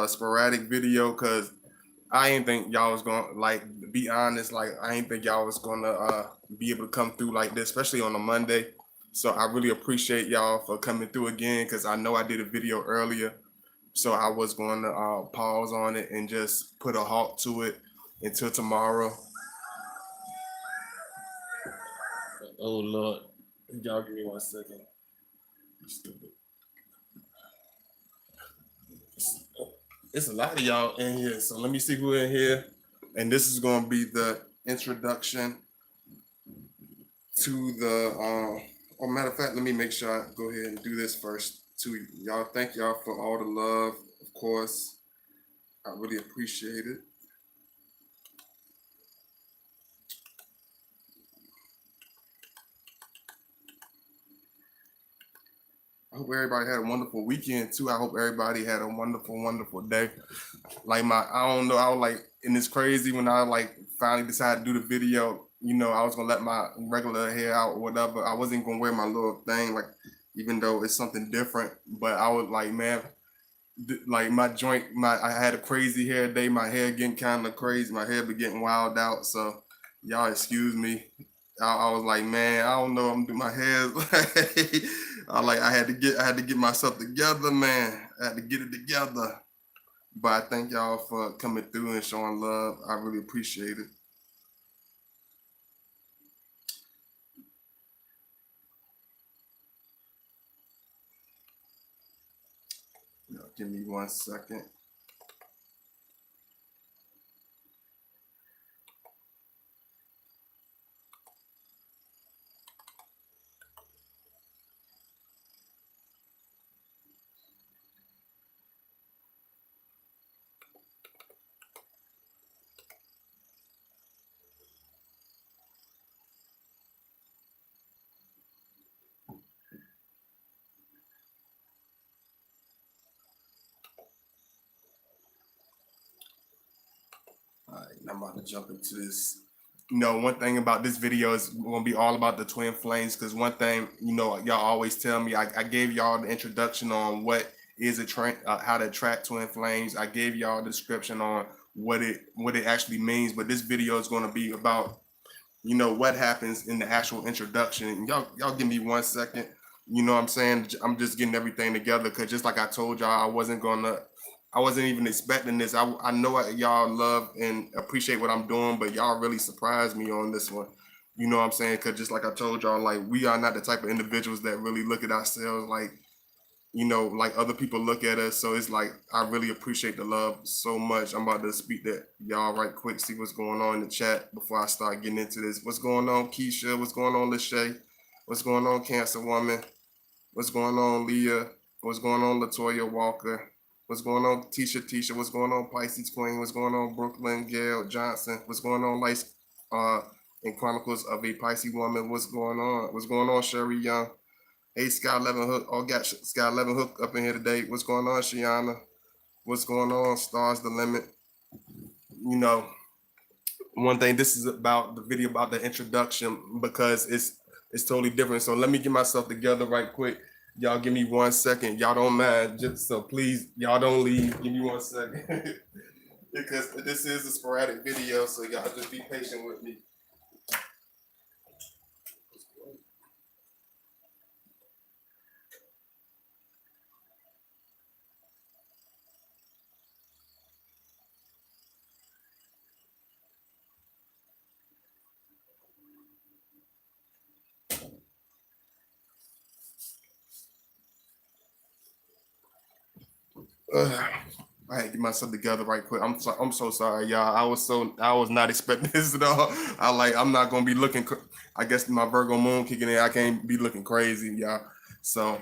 sporadic video because I ain't think y'all was gonna like be honest. Like I ain't think y'all was gonna be able to come through like this, especially on a Monday. So I really appreciate y'all for coming through again because I know I did a video earlier, so I was going to pause on it and just put a halt to it until tomorrow. Oh Lord, y'all give me 1 second. Stupid. It's a lot of y'all in here, so let me see who in here. And this is gonna be the introduction to the. Or matter of fact, let me make sure I go ahead and do this first. To y'all, thank y'all for all the love. Of course, I really appreciate it. I hope everybody had a wonderful weekend too. I hope everybody had a wonderful, wonderful day. Like I don't know, I was like, and it's crazy when I like finally decided to do the video. You know, I was gonna let my regular hair out or whatever. I wasn't gonna wear my little thing, like even though it's something different. But I was like, man, like my joint, I had a crazy hair day. My hair getting kind of crazy. My hair be getting wild out. So y'all excuse me. I was like, man, I don't know. I'm doing my hair. I had to get myself together, man. I had to get it together. But I thank y'all for coming through and showing love. I really appreciate it. Give me 1 second. All right, I'm about to jump into this. You know, one thing about this video is going to be all about the twin flames because one thing, you know, y'all always tell me, I gave y'all the introduction on what is how to attract twin flames. I gave y'all a description on what it actually means, but this video is going to be about, you know, what happens in the actual introduction. Y'all give me 1 second. You know what I'm saying? I'm just getting everything together because just like I told y'all, I wasn't even expecting this. I know y'all love and appreciate what I'm doing, but y'all really surprised me on this one. You know what I'm saying? Because just like I told y'all, like we are not the type of individuals that really look at ourselves like, you know, like other people look at us. So it's like I really appreciate the love so much. I'm about to speak to y'all right quick, see what's going on in the chat before I start getting into this. What's going on, Keisha? What's going on, Lachey? What's going on, Cancer Woman? What's going on, Leah? What's going on, Latoya Walker? What's going on, Tisha? What's going on, Pisces Queen? What's going on, Brooklyn Gail Johnson? What's going on, Lights in Chronicles of a Pisces Woman? What's going on? What's going on, Sherry Young? Hey, Sky 11 Hook. Oh, got Sky 11 Hook up in here today. What's going on, Shiana? What's going on? Stars the limit. You know, one thing. This is about the video about the introduction because it's totally different. So let me get myself together right quick. Y'all give me 1 second. Y'all don't mind, just so please, y'all don't leave. Give me 1 second because this is a sporadic video. So y'all just be patient with me. I had to get myself together right quick. I'm so sorry, y'all. I was not expecting this at all. I'm not gonna be looking. I guess my Virgo moon kicking in. I can't be looking crazy, y'all. So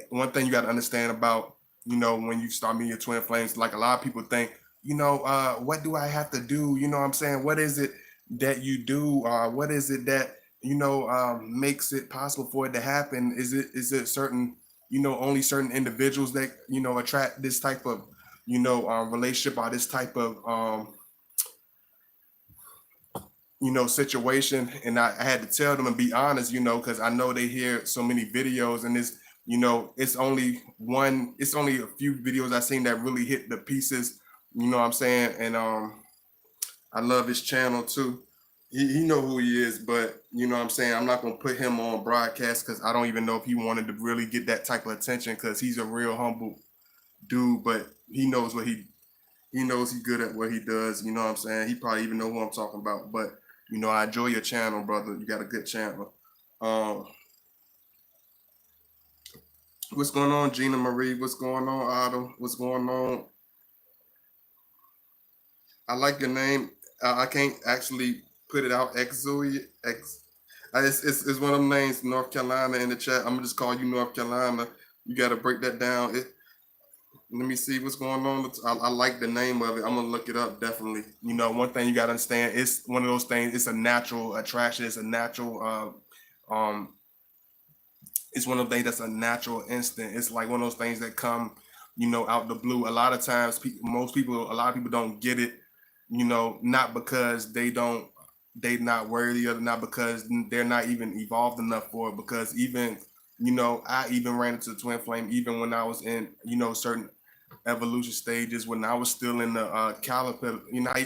one thing you got to understand about, you know, when you start meeting your twin flames, like a lot of people think, you know, what do I have to do? You know what I'm saying? What is it that you do? What is it that, you know, makes it possible for it to happen? Is it certain, you know, only certain individuals that, you know, attract this type of, you know, relationship or this type of, you know, situation? And I had to tell them and be honest, you know, because I know they hear so many videos and this it's only a few videos I seen that really hit the pieces, you know what I'm saying? And I love his channel too. He know who he is, but you know what I'm saying, I'm not gonna put him on broadcast because I don't even know if he wanted to really get that type of attention because he's a real humble dude, but he knows he's good at what he does, you know what I'm saying? He probably even know who I'm talking about. But I enjoy your channel, brother. You got a good channel. Um what's going on, Gina Marie? What's going on, Autumn? What's going on? I like your name. I can't actually put it out. Exoia. It's one of them names, North Carolina, in the chat. I'm gonna just call you North Carolina. You got to break that down. Let me see what's going on. I like the name of it. I'm gonna look it up definitely. One thing you got to understand. It's one of those things. It's a natural attraction. It's a natural. It's one of those things that's a natural instinct. It's like one of those things that come, out the blue. A lot of times, a lot of people don't get it. Not because they not worthy, or not because they're not even evolved enough for it. Because even, I even ran into the twin flame even when I was in, certain evolution stages, when I was still in the caliper.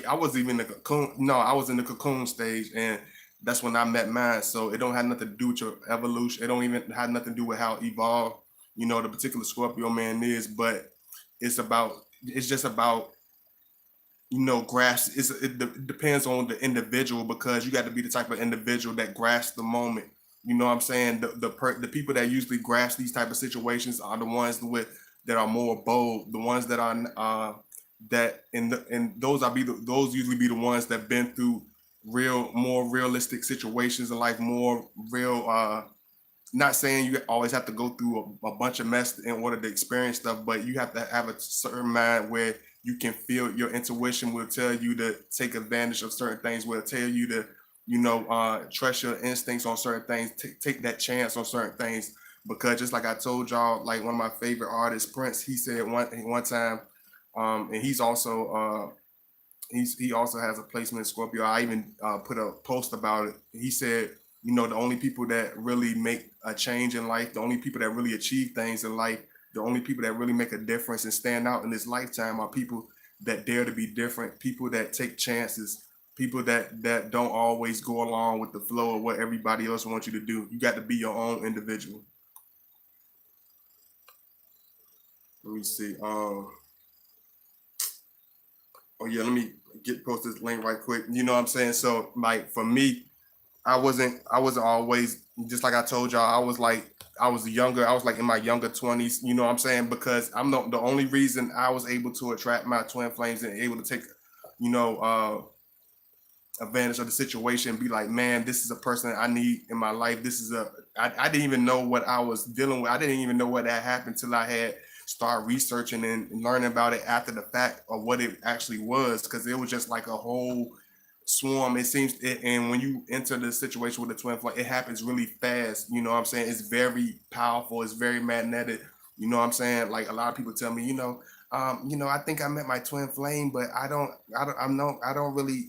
I was even in the cocoon. No, I was in the cocoon stage, and that's when I met mine. So it don't have nothing to do with your evolution. It don't even have nothing to do with how evolved, the particular Scorpio man is. But it's just about, grasp. It depends on the individual, because you got to be the type of individual that grasps the moment. You know what I'm saying? The people that usually grasp these type of situations are the ones that are more bold, the ones that are that and those usually be the ones that been through more realistic situations in life, more real. Not saying you always have to go through a bunch of mess in order to experience stuff, but you have to have a certain mind where you can feel. Your intuition will tell you to take advantage of certain things, will tell you to, trust your instincts on certain things, take that chance on certain things. Because just like I told y'all, like one of my favorite artists, Prince, he said one time, and he also has a placement in Scorpio. I even put a post about it. He said, the only people that really make a change in life, the only people that really achieve things in life, the only people that really make a difference and stand out in this lifetime are people that dare to be different, people that take chances, people that don't always go along with the flow of what everybody else wants you to do. You got to be your own individual. Let me see. Oh yeah, let me post this link right quick. You know what I'm saying? So like for me, I wasn't always, just like I told y'all, I was younger. I was like in my younger 20s, you know what I'm saying? Because I'm the only reason I was able to attract my twin flames and able to take, you know, advantage of the situation and be like, man, this is a person I need in my life. I didn't even know what I was dealing with. I didn't even know what that happened till I had started researching and learning about it after the fact of what it actually was. Cause it was just like a whole swarm. And when you enter the situation with the twin flame, it happens really fast. You know what I'm saying? It's very powerful. It's very magnetic. You know what I'm saying? Like a lot of people tell me, I think I met my twin flame, but I don't really,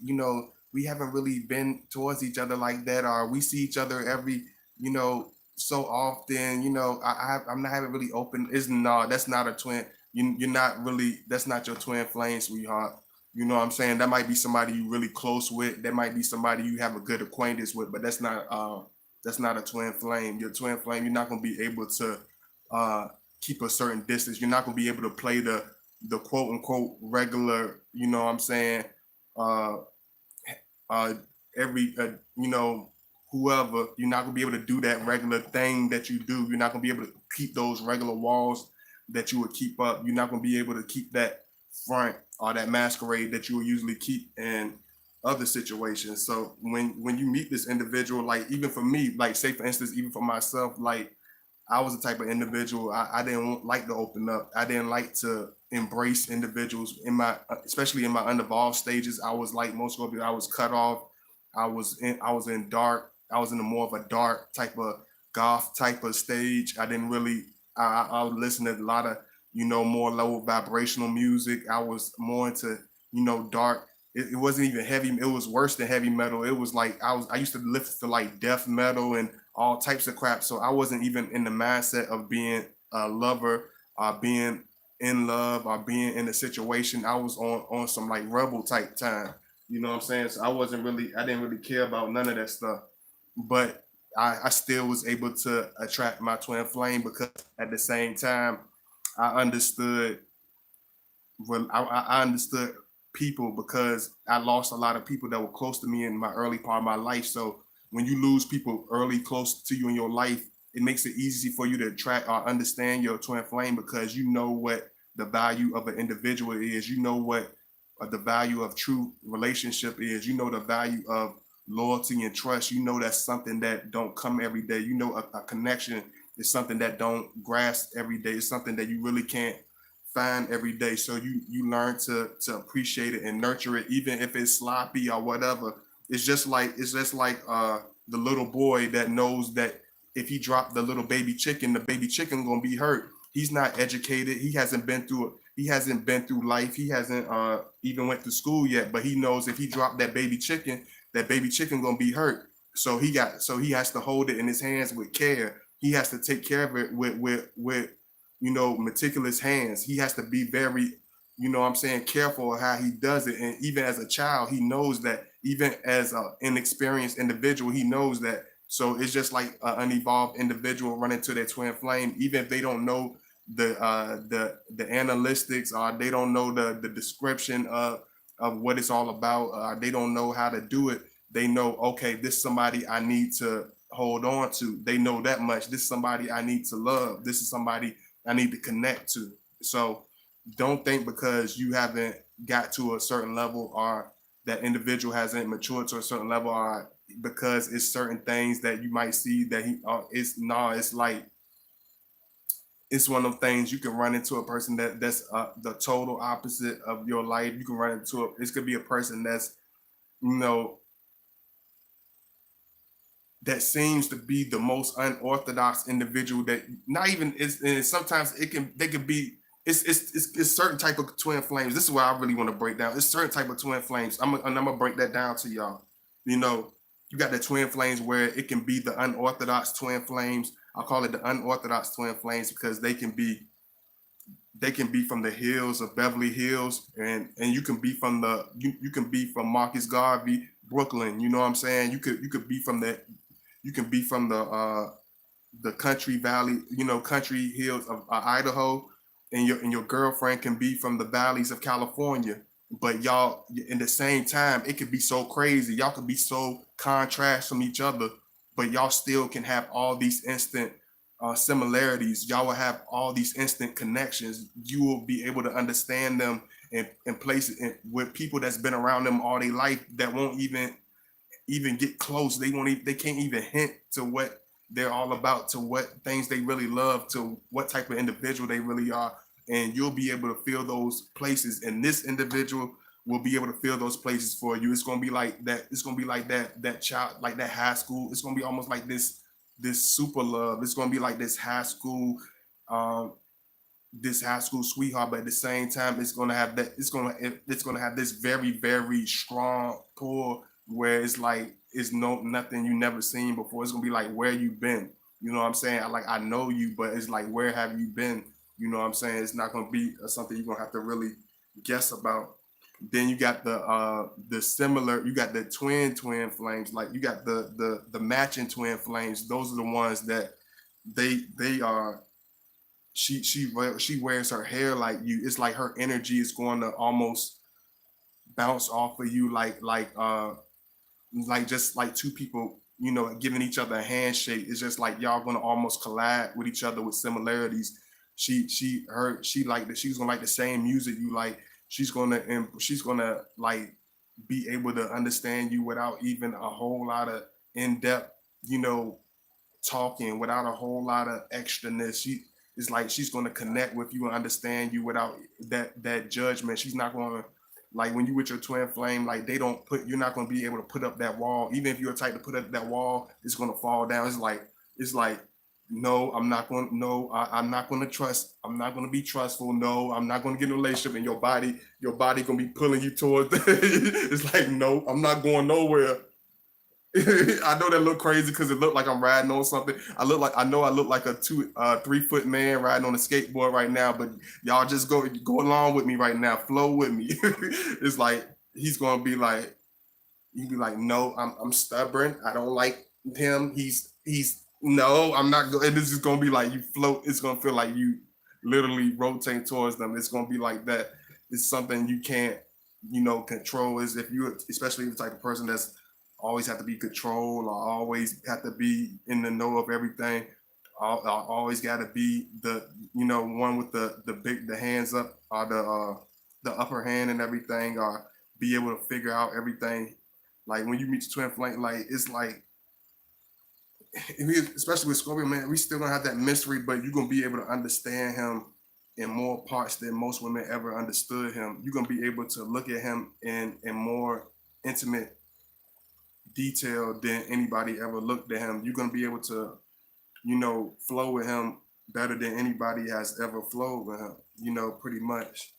we haven't really been towards each other like that, or we see each other every, so often. I'm not having really open. Is No, that's not a twin. You're not really. That's not your twin flame, sweetheart. You know what I'm saying? That might be somebody you really close with. That might be somebody you have a good acquaintance with, but that's not a twin flame. Your twin flame, you're not gonna be able to uh, keep a certain distance. You're not gonna be able to play the quote unquote regular. You know what I'm saying? Uh, uh, every whoever, you're not gonna be able to do that regular thing that you do. You're not gonna be able to keep those regular walls that you would keep up. You're not gonna be able to keep that front or that masquerade that you will usually keep in other situations. So when you meet this individual, like even for me, like say for instance, even for myself, like I was the type of individual, I didn't like to open up. I didn't like to embrace individuals especially in my unevolved stages. I was like most Scorpio. I was cut off. I was in dark. I was in a more of a dark type of goth type of stage. I didn't really. I would listen to a lot of more low vibrational music. I was more into dark. It wasn't even heavy. It was worse than heavy metal. It was like I used to listen to like death metal and all types of crap. So I wasn't even in the mindset of being a lover, being in love, or being in a situation. I was on some like rebel type time. You know what I'm saying? So I didn't really care about none of that stuff. But I still was able to attract my twin flame because at the same time I understood I understood people because I lost a lot of people that were close to me in my early part of my life. So when you lose people early close to you in your life, it makes it easy for you to attract or understand your twin flame because you know what the value of an individual is. You know what the value of true relationship is. You know the value of loyalty and trust. You know that's something that don't come every day. You know a connection is something that don't grasp every day. It's something that you really can't find every day. So you learn to appreciate it and nurture it, even if it's sloppy or whatever. It's just like the little boy that knows that if he dropped the baby chicken gonna be hurt. He's not educated. He hasn't been through life. He hasn't even went to school yet. But he knows if he dropped that baby chicken gonna be hurt. So he has to hold it in his hands with care. He has to take care of it with meticulous hands. He has to be very, what I'm saying, careful of how he does it. And even as a child, he knows that. Even as an inexperienced individual, he knows that. So it's just like an unevolved individual running to their twin flame, even if they don't know the analytics, or they don't know the description of what it's all about. They don't know how to do it. They know, okay, this is somebody I need to hold on to. They know that much. This is somebody I need to love. This is somebody I need to connect to. So don't think because you haven't got to a certain level, or that individual hasn't matured to a certain level, or because it's certain things that you might see that it's like it's one of them things. You can run into a person that's the total opposite of your life. You can run into it could be a person that's, you know, that seems to be the most unorthodox individual that not even is, and sometimes they could be it's certain type of twin flames. This is what I really want to break down. It's certain type of twin flames. I'm gonna break that down to y'all. You know, you got the twin flames where it can be the unorthodox twin flames. I call it the unorthodox twin flames because they can be from the hills of Beverly Hills, and you can be from you can be from Marcus Garvey, Brooklyn. You know what I'm saying? You could be from the country valley, country hills of Idaho, and your girlfriend can be from the valleys of California. But y'all, in the same time, it could be so crazy. Y'all could be so contrast from each other, but y'all still can have all these instant similarities. Y'all will have all these instant connections. You will be able to understand them and place it with people that's been around them all their life that won't even get close. They can't even hint to what they're all about, to what things they really love, to what type of individual they really are. And you'll be able to feel those places. And this individual will be able to fill those places for you. It's gonna be like that. It's gonna be like that child, like that high school. It's gonna be almost like this super love. It's gonna be like um, this high school sweetheart, but at the same time, it's gonna have that. It's gonna have this very very strong pull where it's like it's nothing you never seen before. It's gonna be like where you been. You know what I'm saying? I know you, but it's like where have you been? You know what I'm saying? It's not gonna be something you're gonna have to really guess about. Then you got the similar, you got the twin flames, like you got the matching twin flames. Those are the ones that they are she wears her hair like you. It's like her energy is going to almost bounce off of you like just like two people, giving each other a handshake. It's just like y'all gonna almost collide with each other with similarities. She like that. She's gonna like the same music you like. She's gonna like be able to understand you without even a whole lot of in-depth, you know, talking, without a whole lot of extraness. It's like she's gonna connect with you and understand you without that judgment. She's not gonna, like, when you with your twin flame, like you're not gonna be able to put up that wall. Even if you're tight to put up that wall, it's gonna fall down. It's like no, I'm not going. No, I'm not going to trust. I'm not going to be trustful. No, I'm not going to get in a relationship. And your body gonna be pulling you towards. It's like no, I'm not going nowhere. I know that look crazy because it looked like I'm riding on something. I know I look like a 3 foot man riding on a skateboard right now, but y'all just go along with me right now, flow with me. It's like he's gonna be like, you be like, no, I'm stubborn. I don't like him. He's no, I'm not going. And this is gonna be like you float. It's gonna feel like you literally rotate towards them. It's gonna be like that. It's something you can't, control. Is if you, especially the type of person that's always have to be controlled or always have to be in the know of everything. I always got to be the, one with the hands up or the upper hand and everything, or be able to figure out everything. Like when you meet your twin flame, like it's like, especially with Scorpio, man, we still gonna have that mystery, but you're gonna be able to understand him in more parts than most women ever understood him. You're gonna be able to look at him in more intimate detail than anybody ever looked at him. You're gonna be able to, flow with him better than anybody has ever flowed with him. Pretty much.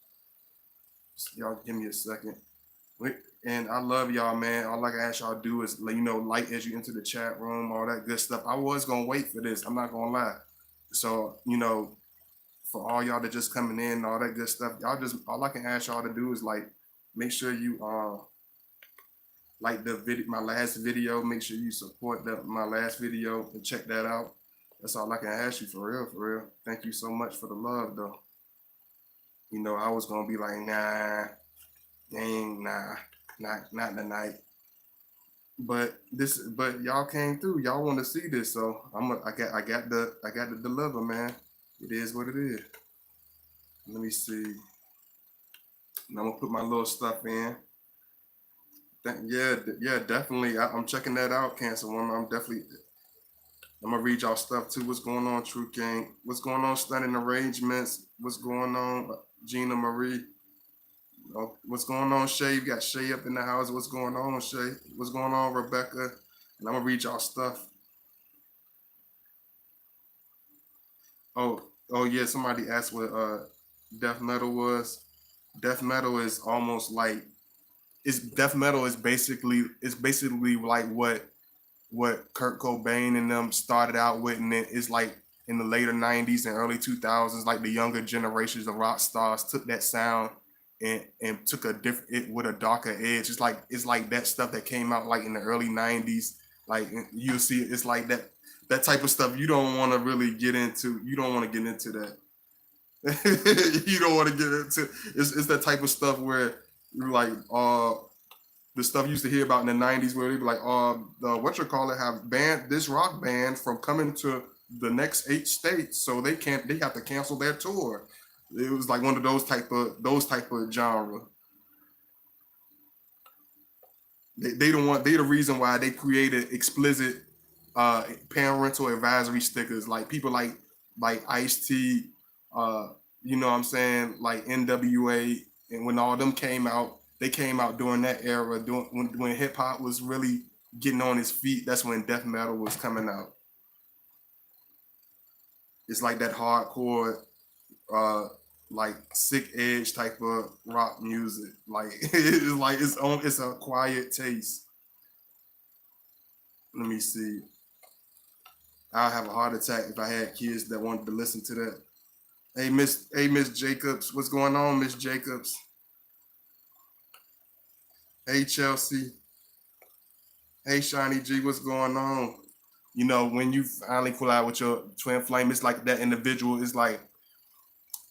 Y'all give me a second. And I love y'all, man. All I can ask y'all to do is, like as you enter the chat room, all that good stuff. I was gonna wait for this. I'm not gonna lie. So, for all y'all that just coming in, all that good stuff, y'all just all I can ask y'all to do is like make sure you like the video, my last video. Make sure you support my last video and check that out. That's all I can ask you, for real, for real. Thank you so much for the love, though. I was gonna be like, nah, dang, nah, not tonight. But y'all came through. Y'all want to see this, so I got to deliver, man. It is what it is. Let me see. And I'm gonna put my little stuff in. Yeah, definitely. I'm checking that out, Cancer Woman. I'm gonna read y'all stuff too. What's going on, True King? What's going on, Stunning Arrangements? What's going on, Gina Marie? What's going on, Shay? You got Shay up in the house. What's going on, Shay? What's going on, Rebecca? And I'm gonna read y'all stuff. Oh yeah. Somebody asked what death metal was. Death metal is almost like death metal is basically like what Kurt Cobain and them started out with, and it's like in the later '90s and early 2000s, like the younger generations of rock stars took that sound and took a different it with a darker edge. It's like that stuff that came out like in the early '90s. Like you'll see, it's like that type of stuff you don't want to really get into. You don't want to get into that. You don't want to get into. It's that type of stuff where you're like, the stuff you used to hear about in the '90s, where they'd be like, have banned this rock band from coming to the next 8 states, so they have to cancel their tour. It was like one of those type of genre. They don't want. They the reason why they created explicit parental advisory stickers. Like people like Ice-T, you know what I'm saying, like NWA, and when all them came out, they came out during that era, when hip hop was really getting on its feet. That's when death metal was coming out. It's like that hardcore, uh, like sick edge type of rock music. Like it's a quiet taste. Let me see. I'll have a heart attack if I had kids that wanted to listen to that. Hey Miss Jacobs, what's going on, Miss Jacobs? Hey Chelsea. Hey Shiny G, what's going on? When you finally pull out with your twin flame, it's like that individual is like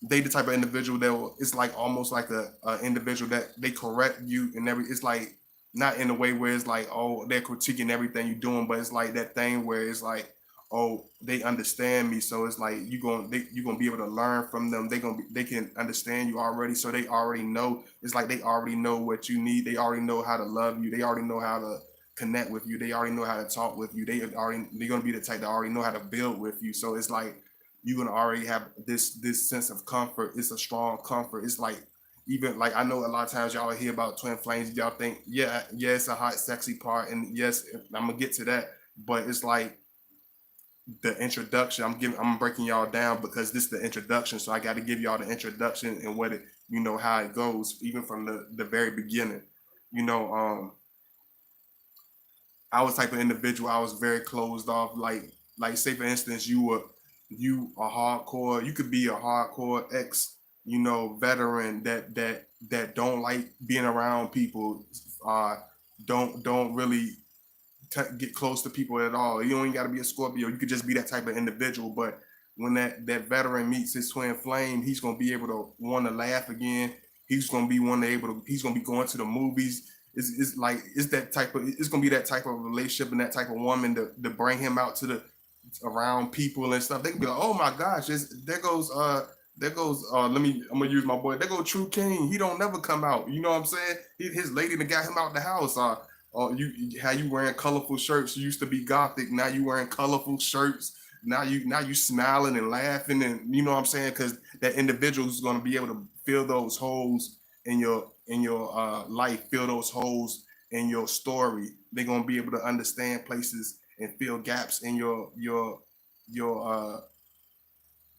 they the type of individual it's like almost like a individual that they correct you and it's like not in a way where it's like, oh, they're critiquing everything you're doing, but it's like that thing where it's like, oh, they understand me, so it's like you're gonna be able to learn from them. They can understand you already, so they already know. It's like they already know what you need. They already know how to love you. They already know how to connect with you. They already know how to talk with you. They're gonna be the type that already know how to build with you. So it's like you're gonna already have this sense of comfort. It's a strong comfort. It's like, even like, I know a lot of times y'all hear about twin flames, y'all think, yeah, it's a hot, sexy part, and yes, I'm gonna get to that. But it's like the introduction. I'm breaking y'all down because this is the introduction. So I got to give y'all the introduction and what it, how it goes, even from the very beginning. You know, I was type of individual. I was very closed off. Like say for instance, you a hardcore. You could be a hardcore ex, veteran that don't like being around people. Uh, don't really get close to people at all. You don't even got to be a Scorpio. You could just be that type of individual. But when that veteran meets his twin flame, he's gonna be able to want to laugh again. He's gonna be one able to. He's gonna be going to the movies. It's like it's that type of. It's gonna be that type of relationship and that type of woman to bring him out to the around people and stuff. They can be like, oh my gosh, there goes I'm gonna use my boy. There go True King. He don't never come out. You know what I'm saying? His lady that got him out the house. How you wearing colorful shirts? You used to be gothic. Now you wearing colorful shirts. Now you smiling and laughing, and you know what I'm saying? Because that individual is going to be able to fill those holes in your life, fill those holes in your story. They're going to be able to understand places and fill gaps in your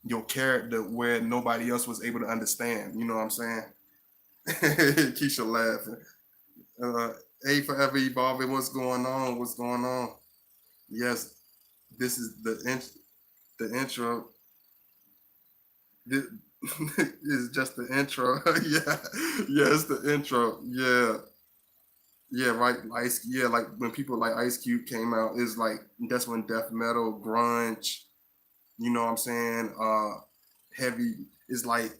your character where nobody else was able to understand. You know what I'm saying? Keisha laughing. Uh, A Forever Evolving. What's going on? What's going on? Yes, this is the intro. This is just the intro. Yeah, yeah, it's the intro. Yeah, yeah, right. Yeah, like when people like Ice Cube came out, is like that's when death metal, grunge. You know what I'm saying? Heavy is like.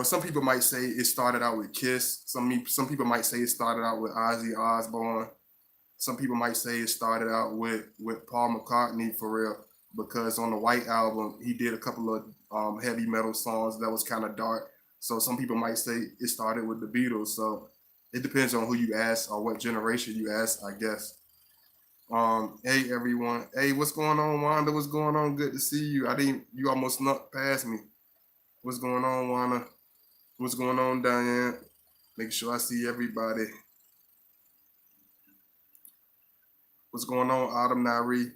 Some people might say it started out with Kiss. Some people might say it started out with Ozzy Osbourne. Some people might say it started out with Paul McCartney for real, because on the White Album he did a couple of heavy metal songs that was kind of dark. So some people might say it started with the Beatles. So it depends on who you ask or what generation you ask, I guess. Hey everyone. Hey, what's going on, Wanda? What's going on? Good to see you. I didn't. You almost snuck past me. What's going on, Wanda? What's going on, Diane? Make sure I see everybody. What's going on, Autumn Nari?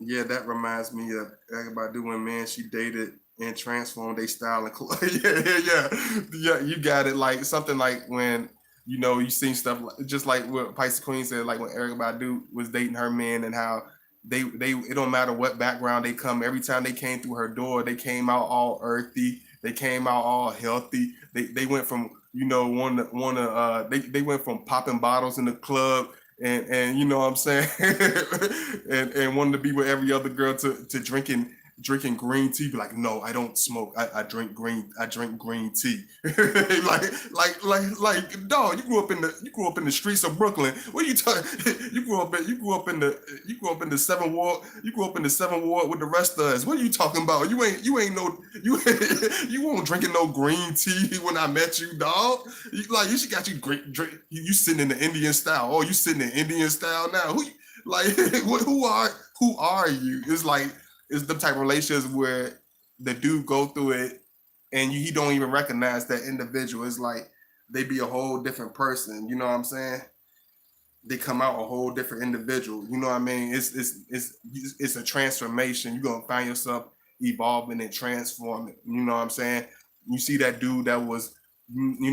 Yeah, that reminds me of everybody when man she dated and transformed their style and clothes. Yeah, yeah, yeah, yeah. You got it. Like something like when you seen stuff just like what Pisces Queen said, like when Eric Badu was dating her man and how they it don't matter what background they come. Every time they came through her door, they came out all earthy. They came out all healthy. They went from they went from popping bottles in the club and you know what I'm saying, and wanted to be with every other girl to drinking green tea. Be like, no, I don't smoke. I drink green tea. like dog. You grew up in the streets of Brooklyn. What are you talking? You grew up in the seventh ward. You grew up in the seventh ward with the rest of us. What are you talking about? You ain't no you won't drinking no green tea when I met you, dog. You should got you great drink. You sitting in the Indian style. Oh, you sitting in Indian style now. Like who are you? It's the type of relationships where the dude go through it and he don't even recognize that individual. It's like they be a whole different person. You know what I'm saying? They come out a whole different individual. You know what I mean? It's a transformation. You're gonna find yourself evolving and transforming. You know what I'm saying? You see that dude that was, he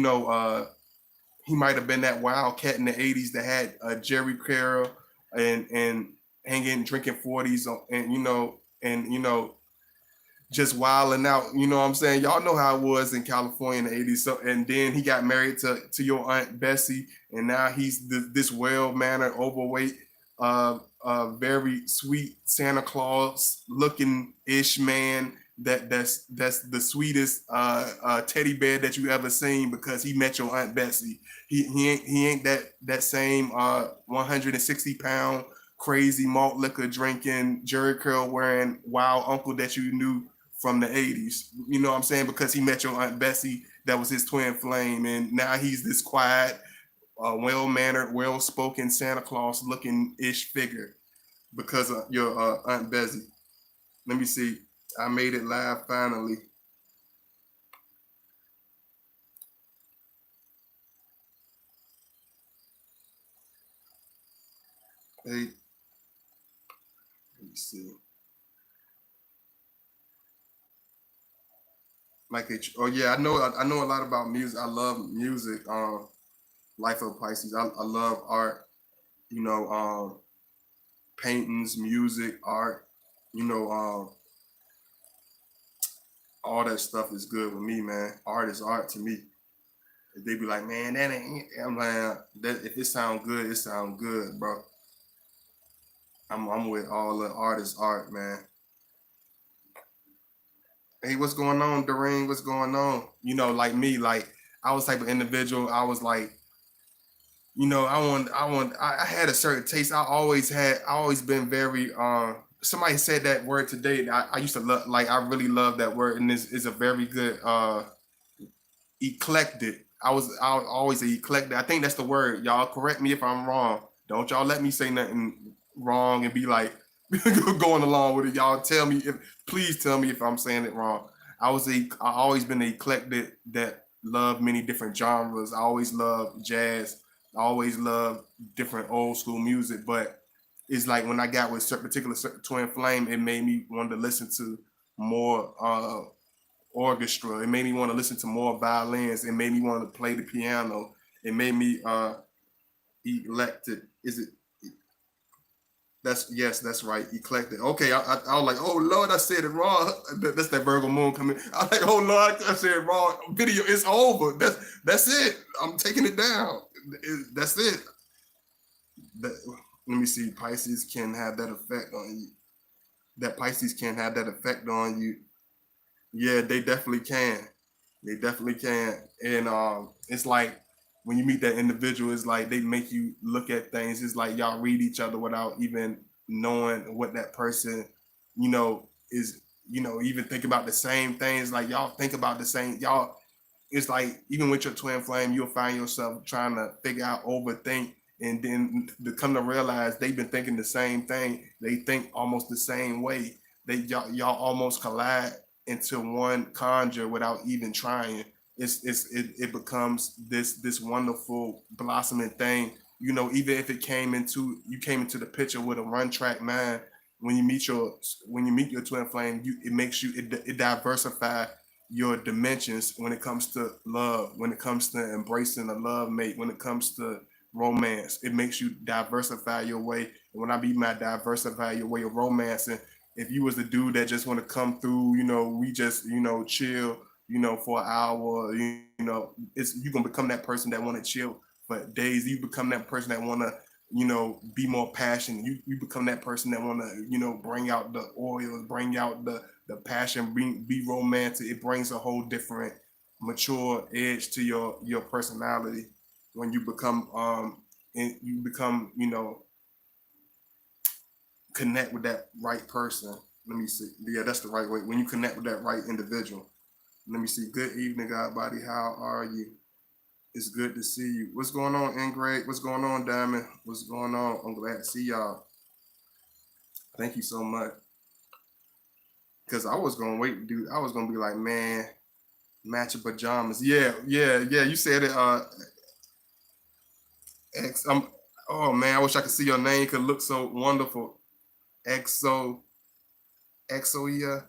might have been that wildcat in the '80s that had Jerry Curl and hanging, drinking 40s, and just wilding out. You know what I'm saying? Y'all know how it was in California in the '80s. So, and then he got married to your Aunt Bessie, and now he's this well-mannered, overweight, very sweet Santa Claus looking ish man. That's the sweetest teddy bear that you ever seen because he met your Aunt Bessie. He ain't that same 160-pound crazy malt liquor drinking Jerry curl wearing wild uncle that you knew from the '80s. You know what I'm saying? Because he met your Aunt Bessie, that was his twin flame, and now he's this quiet, well-mannered, well-spoken Santa Claus looking ish figure because of your Aunt Bessie. Let me see. I made it live finally. Hey, let me see. Like it. Oh yeah, I know a lot about music. I love music. Life of Pisces. I love art. You know, paintings, music, art. You know, all that stuff is good with me, man. Art is art to me. They be like, man, that ain't. I'm like, that if it sound good, it sound good, bro. I'm with all the artists' art, man. Hey, what's going on, Doreen? What's going on? You know, like me, like I was type of individual. I was like, you know, I had a certain taste. I always been very, somebody said that word today. I used to love, like, I really love that word. And this is a very good, eclectic. I was always a eclectic. I think that's the word. Y'all correct me if I'm wrong. Don't y'all let me say nothing wrong and be like going along with it. Y'all tell me if please tell me if I'm saying it wrong. I always been an eclectic that loved many different genres. I always loved jazz. I always loved different old school music, but it's like when I got with Twin Flame, it made me want to listen to more orchestra. It made me want to listen to more violins. It made me want to play the piano. It made me eclectic. Is it? That's yes, that's right. Eclectic. Okay, I was like, oh Lord, I said it wrong. That's that Virgo moon coming. I was like, oh Lord, I said it wrong. Video, it's over. That's it. I'm taking it down. That's it. That, let me see. Pisces can have that effect on you. That Pisces can have that effect on you. Yeah, they definitely can. They definitely can. And it's like when you meet that individual, it's like they make you look at things. It's like y'all read each other without even knowing what that person, is, even think about the same things. Like y'all think about the same, y'all, it's like even with your twin flame, you'll find yourself trying to figure out, overthink, and then to come to realize they've been thinking the same thing. They think almost the same way. Y'all almost collide into one conjure without even trying. It becomes this wonderful blossoming thing. Even if you came into the picture with a one track mind, when you meet your twin flame, it makes you it diversify your dimensions when it comes to love, when it comes to embracing a love mate, when it comes to romance. It makes you diversify your way. And when I mean my diversify your way of romance, and if you was the dude that just want to come through, we just, chill, for an hour, it's you gonna become that person that want to chill for days. You become that person that want to, be more passionate. You become that person that want to, bring out the oils, bring out the passion, be romantic. It brings a whole different mature edge to your personality when you become and you become, connect with that right person. Let me see. Yeah, that's the right way. When you connect with that right individual. Let me see. Good evening, God body. How are you? It's good to see you. What's going on, Ingrid? What's going on, Diamond? What's going on? I'm glad to see y'all. Thank you so much. Cause I was gonna wait, dude. I was gonna be like, man, matching pajamas. Yeah, yeah, yeah. You said it. X. Oh man, I wish I could see your name. Could look so wonderful. Exo. Exoia.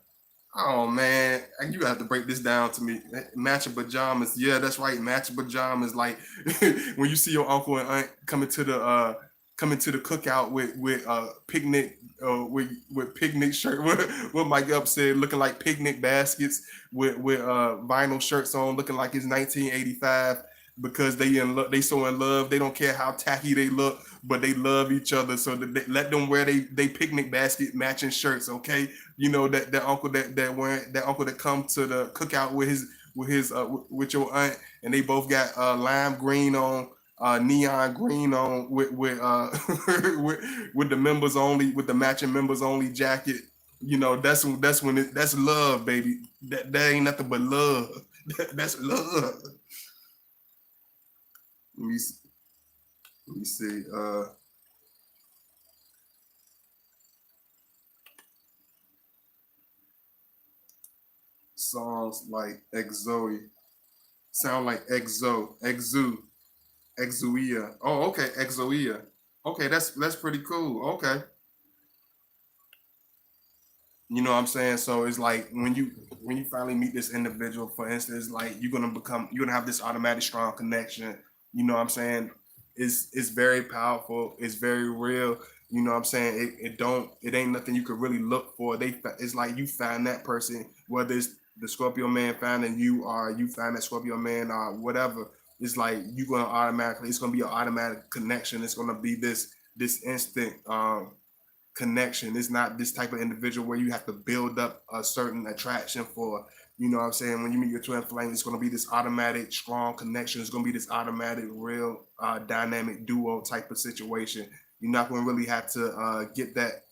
Oh man, you have to break this down to me. Matching pajamas. Yeah, that's right. Matching pajamas. Like when you see your uncle and aunt coming to the cookout with picnic with picnic shirt. What Mike Up said, looking like picnic baskets with vinyl shirts on, looking like it's 1985 because they so in love. They don't care how tacky they look, but they love each other. So they let them wear they picnic basket matching shirts. Okay, that uncle that uncle that come to the cookout with your aunt, and they both got lime green on, neon green on with the members only, with the matching members only jacket. That's when that's love, baby. That ain't nothing but love. That's love. Let me see. Let me see. Songs like Exoe sound like Exoia. Oh, okay, Exoia. Okay, that's pretty cool. Okay. You know what I'm saying? So it's like when you finally meet this individual, for instance, like you're gonna have this automatic strong connection. You know what I'm saying? It's very powerful. It's very real. You know what I'm saying? It ain't nothing you could really look for. It's like you find that person, whether it's the Scorpio man finding you or you find that Scorpio man or whatever. It's like you gonna automatically. It's gonna be an automatic connection. It's gonna be this instant connection. It's not this type of individual where you have to build up a certain attraction for. You know what I'm saying? When you meet your twin flame, it's going to be this automatic, strong connection. It's going to be this automatic, real, dynamic duo type of situation. You're not going to really have to get that,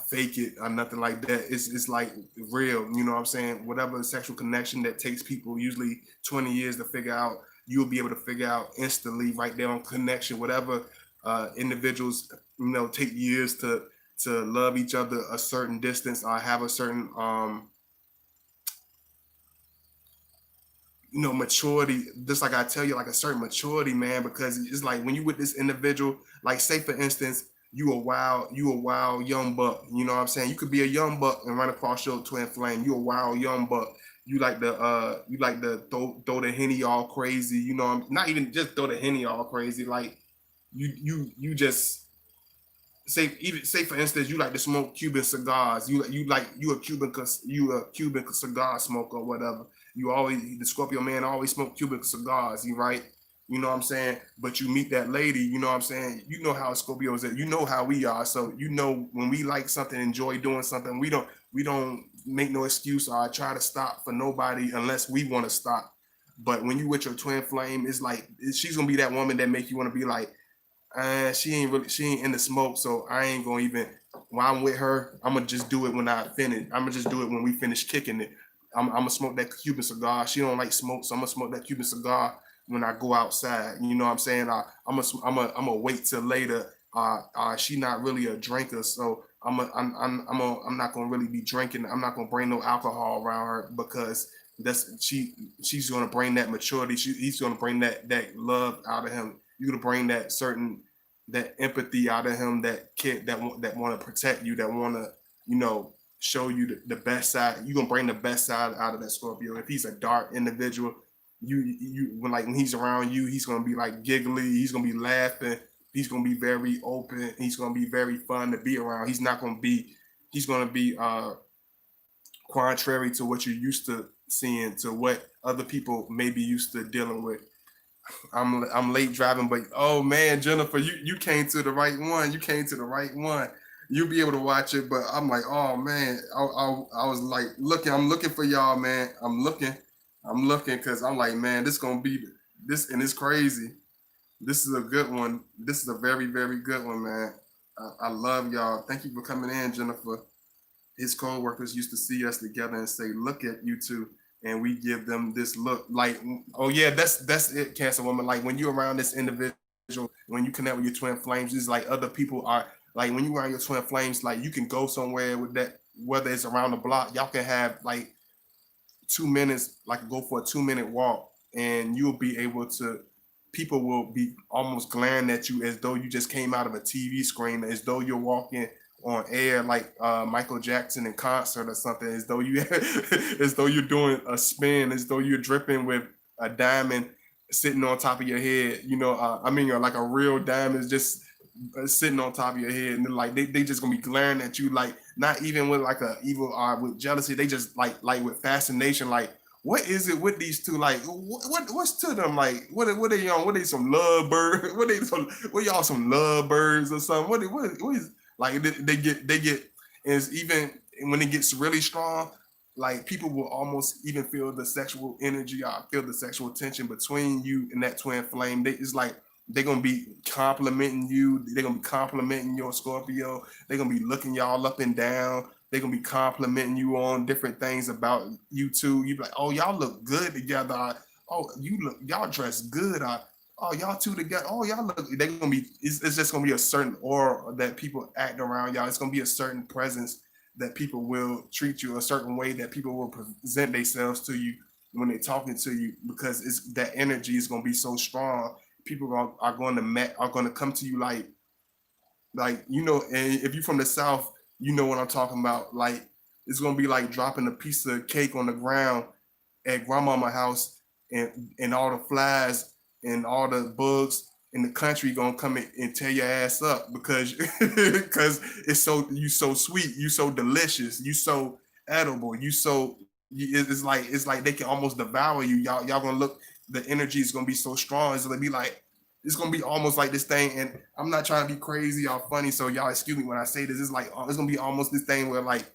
fake it or nothing like that. It's like real. You know what I'm saying? Whatever sexual connection that takes people usually 20 years to figure out, you'll be able to figure out instantly right there on connection. Whatever individuals take years to love each other a certain distance or have a certain maturity, just like I tell you, like a certain maturity, man, because it's like when you with this individual, like say for instance, you a wild young buck, you know what I'm saying? You could be a young buck and run across your twin flame. You a wild young buck. You like to throw the henny all crazy, not even just throw the henny all crazy, like you just say for instance you like to smoke Cuban cigars. You a Cuban cigar smoker or whatever. The Scorpio man always smoke Cuban cigars. You right? You know what I'm saying? But you meet that lady. You know what I'm saying? You know how Scorpios are. You know how we are. So when we like something, enjoy doing something, we don't make no excuse or try to stop for nobody unless we want to stop. But when you with your twin flame, it's like she's gonna be that woman that make you want to be like, she ain't in the smoke, so I ain't gonna even. While I'm with her, I'm gonna just do it when I finish. I'm gonna just do it when we finish kicking it. I'm gonna smoke that Cuban cigar. She don't like smoke, so I'm gonna smoke that Cuban cigar when I go outside. You know what I'm saying? I'm gonna wait till later. She not really a drinker, so I'm not gonna really be drinking. I'm not gonna bring no alcohol around her because she's gonna bring that maturity. He's gonna bring that love out of him. You're gonna bring that empathy out of him, that kid that want to protect you, that want to show you the best side. You're gonna bring the best side out of that Scorpio. If he's a dark individual, when he's around you, he's gonna be like giggly, he's gonna be laughing, he's gonna be very open, he's gonna be very fun to be around. He's gonna be contrary to what you're used to seeing, to what other people may be used to dealing with. I'm late driving, but oh man, Jennifer, you came to the right one. You came to the right one. You'll be able to watch it, but I'm like, oh man, I was like looking. I'm looking for y'all, man. I'm looking because I'm like, man, this gonna be this, and it's crazy. This is a good one. This is a very very good one, man. I love y'all. Thank you for coming in, Jennifer. His co-workers used to see us together and say, "Look at you two," and we give them this look like, "Oh yeah, that's it, Cancer woman." Like when you're around this individual, when you connect with your twin flames, it's like other people are like when you around your twin flames, like you can go somewhere with that, whether it's around the block, y'all can have like 2 minutes, like go for a 2 minute walk, and you'll be able to. People will be almost glaring at you as though you just came out of a TV screen, as though you're walking on air like Michael Jackson in concert or something, as though as though you're doing a spin, as though you're dripping with a diamond sitting on top of your head. Like a real diamond is just sitting on top of your head, and like they just gonna be glaring at you, like not even with like a evil or with jealousy. They just like with fascination, like what is it with these two? Like, what's to them? Like, what are they on? What are they, some love bird? What y'all, some love birds or something? What is like they get, and it's even when it gets really strong, like people will almost even feel the sexual energy, or feel the sexual tension between you and that twin flame. It's like they're gonna be complimenting you. They're gonna be complimenting your Scorpio. They're gonna be looking y'all up and down. They're gonna be complimenting you on different things about you two. You be like, oh, y'all look good together. Oh, y'all dress good. Oh, y'all two together. Oh, y'all look. They're gonna be. It's just gonna be a certain aura that people act around y'all. It's gonna be a certain presence that people will treat you a certain way, that people will present themselves to you when they're talking to you, because it's that energy is gonna be so strong. People are going to come to you like and if you're from the South, You know what I'm talking about? Like it's gonna be like dropping a piece of cake on the ground at grandmama house, and all the flies and all the bugs in the country gonna come in and tear your ass up because because it's so sweet, you so delicious, you so edible, it's like they can almost devour you. Y'all gonna look, the energy is gonna be so strong. It's gonna be like it's gonna be almost like this thing, and I'm not trying to be crazy or funny, so y'all excuse me when I say this. It's like it's gonna be almost this thing where like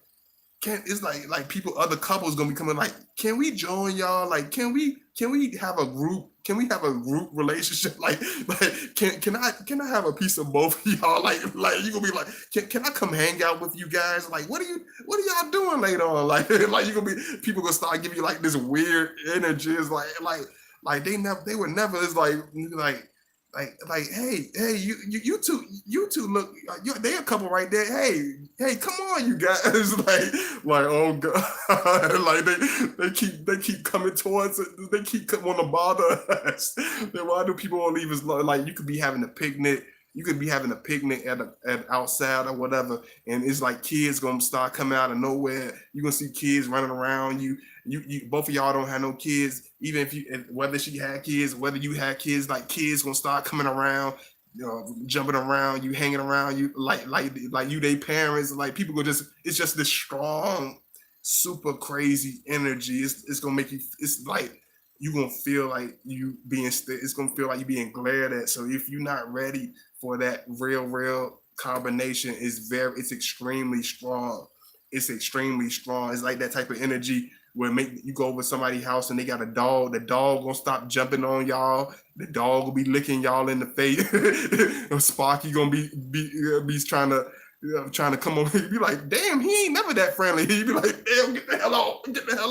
it's like people, other couples gonna be coming like, can we join y'all? Like, can we have a group? Can we have a group relationship? Like can I have a piece of both of y'all? Like you gonna be like, can I come hang out with you guys? Like, what are y'all doing later on? Like like you gonna be, people gonna start giving you like this weird energy. It's like they were never. It's hey, you two look, they a couple right there. Hey, come on, you guys. like, oh god, like they keep coming towards it. They keep want to bother us. Then why do people want to leave us? Like, you could be having a picnic. You could be having a picnic at outside or whatever, and it's like kids gonna start coming out of nowhere. You gonna see kids running around you. You both of y'all don't have no kids. Even if whether she had kids, whether you had kids, like kids gonna start coming around, jumping around you, hanging around you, like you they parents. Like people go just, it's just this strong, super crazy energy. It's gonna make you. It's like you gonna feel like you being. It's gonna feel like you being glared at. So if you're not ready for that real combination, it's extremely strong. It's extremely strong. It's like that type of energy where make you go over somebody's house and they got a dog. The dog gonna stop jumping on y'all. The dog will be licking y'all in the face. Sparky gonna be trying to come over. You be like, damn, he ain't never that friendly. He be like, damn, get the hell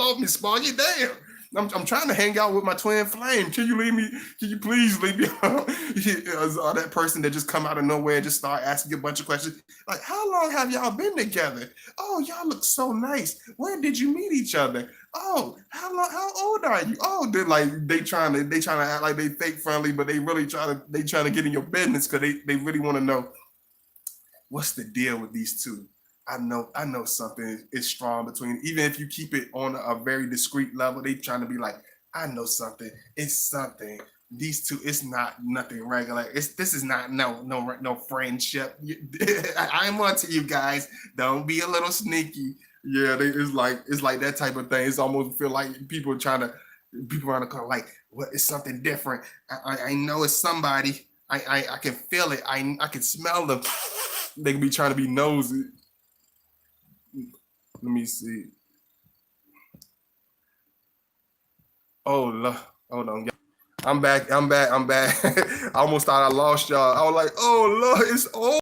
off me, Sparky, damn. I'm trying to hang out with my twin flame. Can you please leave me alone? That person that just come out of nowhere and just start asking you a bunch of questions. Like, how long have y'all been together? Oh, y'all look so nice. Where did you meet each other? Oh, how old are you? Oh, they trying to act like they fake friendly, but they really trying to get in your business because they really want to know what's the deal with these two. I know something is strong between, even if you keep it on a very discreet level, they trying to be like, I know something. It's something. These two, it's not nothing regular. This is not no friendship. I'm onto you guys. Don't be a little sneaky. Yeah, it's like that type of thing. It's almost feel like people around the corner like, what is something different? I know it's somebody. I can feel it. I can smell them. They can be trying to be nosy. Let me see. Oh, hold on. I'm back. I almost thought I lost y'all. I was like, oh, Lord, it's over.